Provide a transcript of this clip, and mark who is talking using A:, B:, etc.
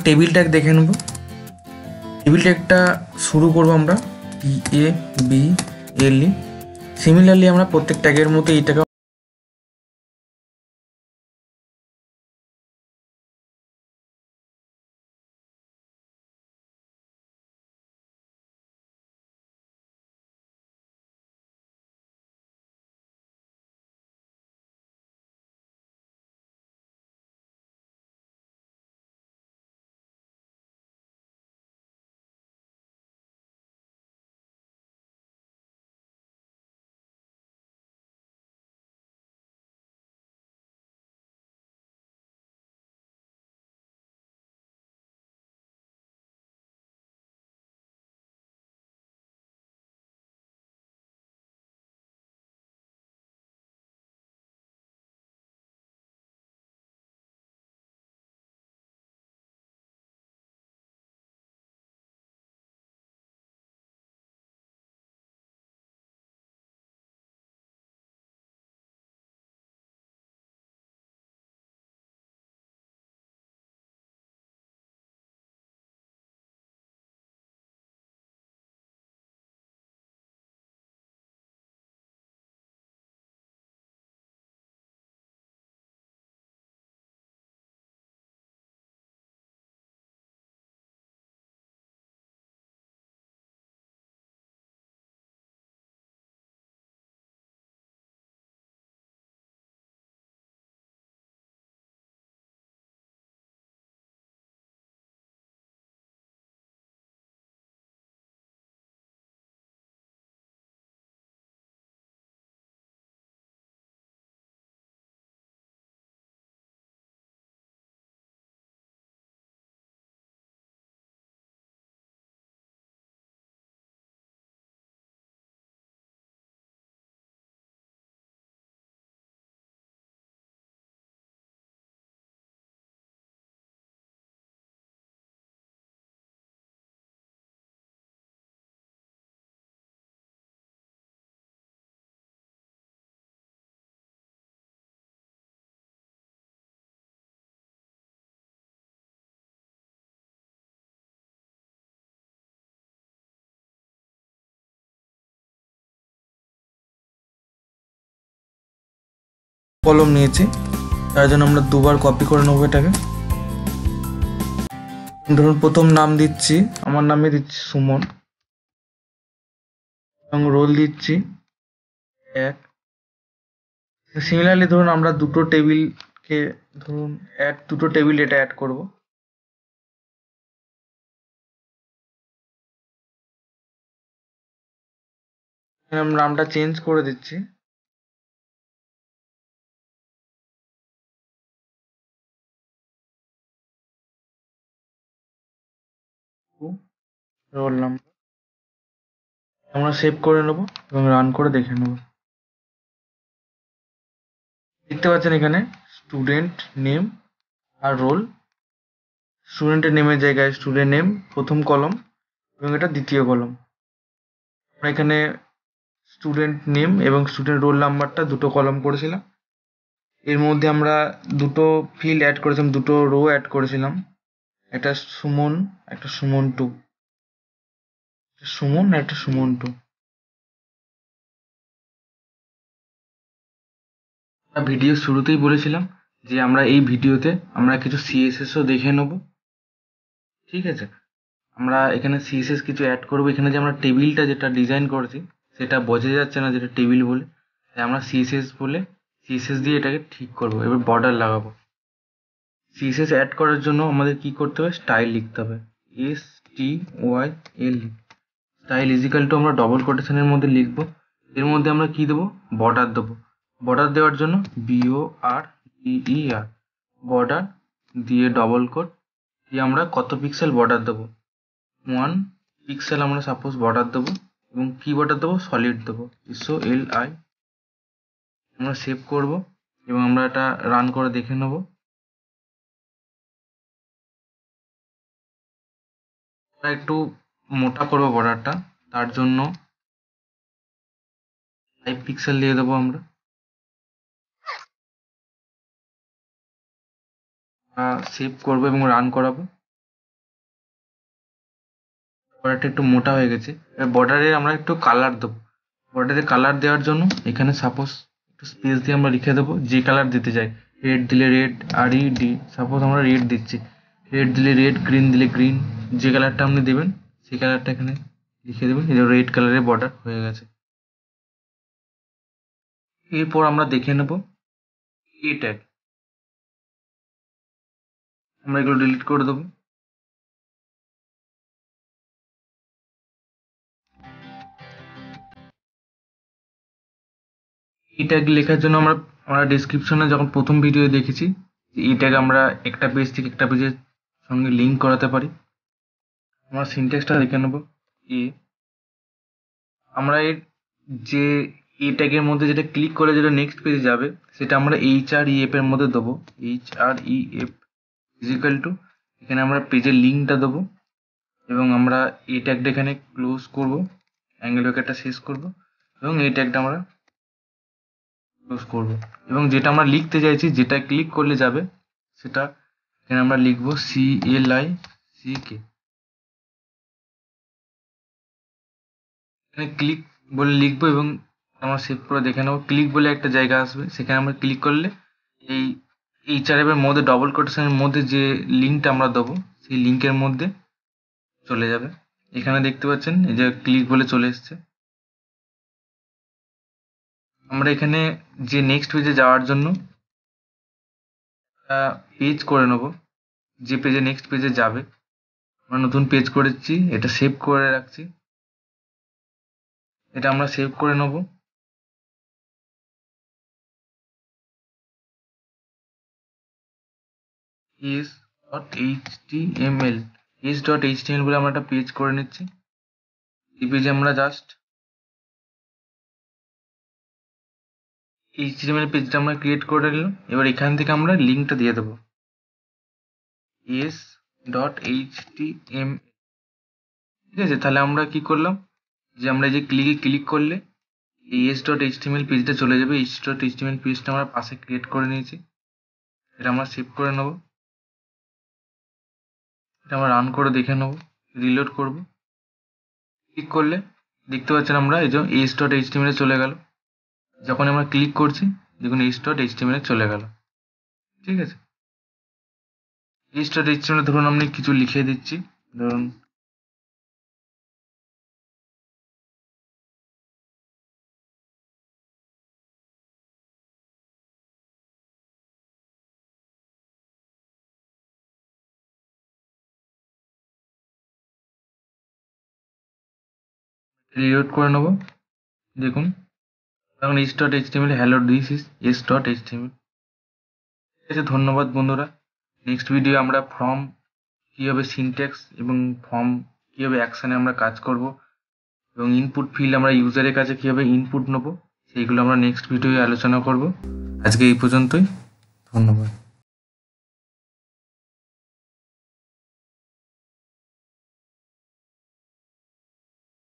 A: Table tag দেখে নেব। Table ট্যাগটা শুরু করবো আমরা PABLE। সিমিলারলি আমরা প্রত্যেক ট্যাগের মতো এইটাকে কলম নিয়েছি, তার জন্য আমরা দুবার কপি করে নেবো এটাকে। ধরুন প্রথম নাম দিচ্ছি, আমার নামে দিচ্ছি সুমন, এবং রোল দিচ্ছি 1। সিমিলারলি ধরুন আমরা দুটো টেবিলকে ধরুন দুটো টেবিল এটা অ্যাড করব। আমি নামটা চেঞ্জ করে দিচ্ছি, রোল নাম্বার। আমরা সেভ করে নেব এবং রান করে দেখে নেব। দেখতে পাচ্ছেন এখানে স্টুডেন্ট নেম আর রোল। স্টুডেন্টের নেমের জায়গায় স্টুডেন্ট নেম প্রথম কলম এবং এটা দ্বিতীয় কলম। আমরা এখানে স্টুডেন্ট নেম এবং স্টুডেন্ট রোল নাম্বারটা দুটো কলম করেছিলাম। এর মধ্যে আমরা দুটো ফিল্ড অ্যাড করেছিলাম, দুটো রো অ্যাড করেছিলাম, একটা সুমন, একটা সুমন 2, সুমন একটা সুমন 2। আমরা ভিডিও শুরুতেই বলেছিলাম যে আমরা এই ভিডিওতে আমরা কিছু সিএসএসও দেখে নেব, ঠিক আছে। আমরা এখানে সিএসএস কিছু অ্যাড করবো। এখানে যে আমরা টেবিলটা যেটা ডিজাইন করেছি সেটা বোঝা যাচ্ছে না যেটা টেবিল বলে, তাই আমরা সিএসএস বলে সিএসএস দিয়ে এটাকে ঠিক করব। এবার বর্ডার লাগাবো। সিএসএস অ্যাড করার জন্য আমাদের কি করতে হবে, স্টাইল লিখতে হবে, STYL। স্টাইল ইজিক্যাল টু আমরা ডবল কোটেশনের মধ্যে লিখবো। এর মধ্যে আমরা কি দেবো, বর্ডার দেবো। বর্ডার দেওয়ার জন্য BORDER, বর্ডার দিয়ে ডবল কোট দিয়ে আমরা কত পিক্সেল বর্ডার দেবো, 1 পিক্সেল আমরা সাপোজ বর্ডার দেবো, এবং কি বর্ডার দেবো, সলিড দেবো, SOLI। আমরা সেভ করব এবং আমরা এটা রান করে দেখে নেব। আমরা একটু মোটা করবো বর্ডারটা, তার জন্য 5 পিক্সেল দিয়ে দেবো আমরা। সেভ করবো এবং রান করাবো। বর্ডারটা একটু মোটা হয়ে গেছে। এবার বর্ডারে আমরা একটু কালার দেবো। বর্ডারে কালার দেওয়ার জন্য এখানে সাপোজ একটু স্পেস দিয়ে আমরা লিখে দেবো যে কালার দিতে চাই। রেড দিলে রেড, RED, সাপোজ আমরা রেড দিচ্ছি। রেড দিলে রেড, গ্রিন দিলে গ্রিন, যে কালারটা আপনি দেবেন সেই কালারটা এখানে লিখে দেবেন। এই যে রেড কালারের বর্ডার হয়ে গেছে। এরপর আমরা দেখে নেব এ ট্যাগ। আমরা এগুলো ডিলিট করে দেবো। এই ট্যাগ লেখার জন্য আমরা ডেসক্রিপশনে যখন প্রথম ভিডিও দেখেছি এই ট্যাগ আমরা একটা পেজ থেকে একটা পেজের সঙ্গে লিঙ্ক করাতে পারি। আমরা সিনট্যাক্সটা দেখে নেব। এ আমরা এর যে এ ট্যাগের মধ্যে যেটা ক্লিক করে যেটা নেক্সট পেজে যাবে সেটা আমরা HREF এর মধ্যে দেবো। HREF ইজিক্যাল টু, এখানে আমরা পেজের লিঙ্কটা দেবো এবং আমরা এই ট্যাগটা এখানে ক্লোজ করব, অ্যাঙ্গেল ব্র্যাকেটটা শেষ করব এবং এই ট্যাগটা আমরা ক্লোজ করব এবং যেটা আমরা লিখতে চাইছি, যেটা ক্লিক করলে যাবে সেটা এখানে আমরা লিখব CLICK। এখানে ক্লিক বলে লিখবো এবং আমরা সেভ করে দেখে নেবো। ক্লিক বলে একটা জায়গা আসবে, সেখানে আমরা ক্লিক করলে এই HRF এর মধ্যে ডবল কোটেশনের মধ্যে যে লিঙ্কটা আমরা দেবো সেই লিঙ্কের মধ্যে চলে যাবে। এখানে দেখতে পাচ্ছেন এই যে ক্লিক বলে চলে এসছে। আমরা এখানে যে নেক্সট পেজে যাওয়ার জন্য পেজ করে নেব। যে পেজে নেক্সট পেজে যাবে আমরা নতুন পেজ করেছি, এটা সেভ করে রাখছি। এটা আমরা সেভ করে নেব। s.html বলে আমরা একটা পেজ করে নিচ্ছি। এই পেজে আমরা জাস্ট HTML পেজটা আমরা ক্রিয়েট করে নিলাম। এবার এখান থেকে আমরা লিঙ্কটা দিয়ে দেবো s.html। ঠিক আছে, তাহলে আমরা কি করলাম যে আমরা এই যে ক্লিক করলে এই s.html পেজটা চলে যাবে। s.html পেজটা আমরা পাশে ক্রিয়েট করে নিয়েছি। এটা আমরা সেভ করে নেব। এটা আমরা রান করে দেখে নেব, রিলোড করব। ক্লিক করলে দেখতে পাচ্ছেন আমরা এই যে s.html চলে গেল। যখন আমরা ক্লিক করছি দেখুন s.html চলে গেল। ঠিক আছে, s.html ধরুন আমি কিছু লিখে দিচ্ছি, ধরুন রিলোড করে নেব। দেখুন এখন s.html, hello this is s.html। ঠিক আছে, ধন্যবাদ বন্ধুরা। নেক্সট ভিডিও আমরা ফর্ম কীভাবে সিনট্যাক্স এবং ফর্ম কীভাবে অ্যাকশানে আমরা কাজ করব এবং ইনপুট ফিল্ড আমরা ইউজারের কাছে কীভাবে ইনপুট নেবো সেইগুলো আমরা নেক্সট ভিডিওয়ে আলোচনা করব। আজকে এই পর্যন্তই, ধন্যবাদ।